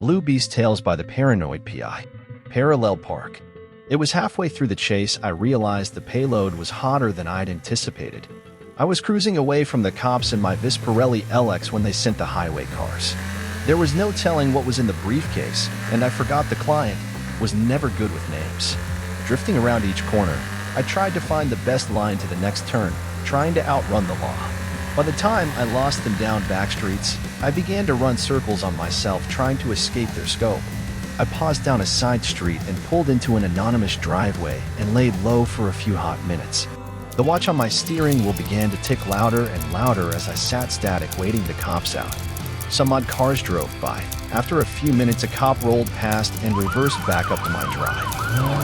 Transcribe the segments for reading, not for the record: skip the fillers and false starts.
Blue Beast Tales by the Paranoid P.I. Parallel Park. It was halfway through the chase I realized the payload was hotter than I'd anticipated. I was cruising away from the cops in my Visparelli LX when they sent the highway cars. There was no telling what was in the briefcase, and I forgot the client was never good with names. Drifting around each corner, I tried to find the best line to the next turn, trying to outrun the law. By the time I lost them down back streets, I began to run circles on myself trying to escape their scope. I paused down a side street and pulled into an anonymous driveway and laid low for a few hot minutes. The watch on my steering wheel began to tick louder and louder as I sat static waiting the cops out. Some odd cars drove by. After a few minutes, a cop rolled past and reversed back up to my drive.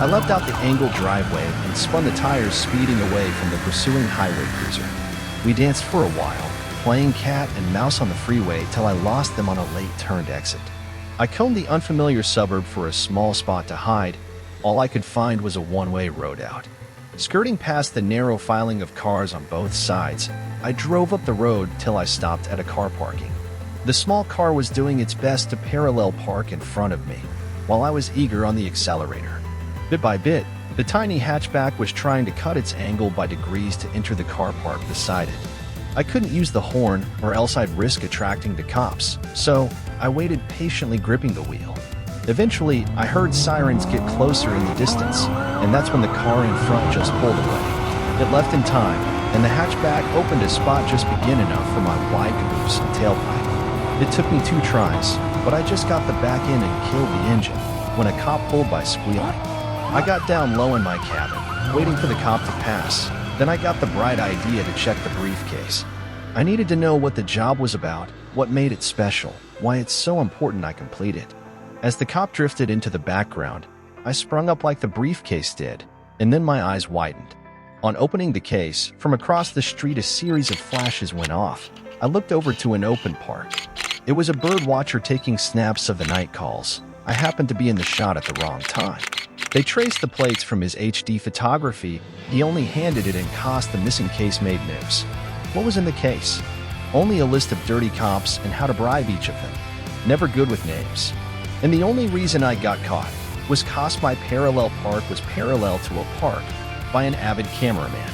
I left out the angled driveway and spun the tires speeding away from the pursuing highway cruiser. We danced for a while, playing cat and mouse on the freeway till I lost them on a late-turned exit. I combed the unfamiliar suburb for a small spot to hide. All I could find was a one-way road out. Skirting past the narrow filing of cars on both sides, I drove up the road till I stopped at a car parking. The small car was doing its best to parallel park in front of me, while I was eager on the accelerator. Bit by bit, the tiny hatchback was trying to cut its angle by degrees to enter the car park beside it. I couldn't use the horn or else I'd risk attracting the cops, so I waited patiently gripping the wheel. Eventually, I heard sirens get closer in the distance, and that's when the car in front just pulled away. It left in time, and the hatchback opened a spot just big enough for my wide caboose and tailpipe. It took me 2 tries, but I just got the back end and killed the engine when a cop pulled by squealing. I got down low in my cabin, waiting for the cop to pass. Then I got the bright idea to check the briefcase. I needed to know what the job was about, what made it special, why it's so important I complete it. As the cop drifted into the background, I sprung up like the briefcase did, and then my eyes widened. On opening the case, from across the street a series of flashes went off. I looked over to an open park. It was a bird watcher taking snaps of the night calls. I happened to be in the shot at the wrong time. They traced the plates from his HD photography. He only handed it and cost the missing case made news. What was in the case? Only a list of dirty cops and how to bribe each of them. Never good with names. And the only reason I got caught was 'cause my parallel park was parallel to a park by an avid cameraman.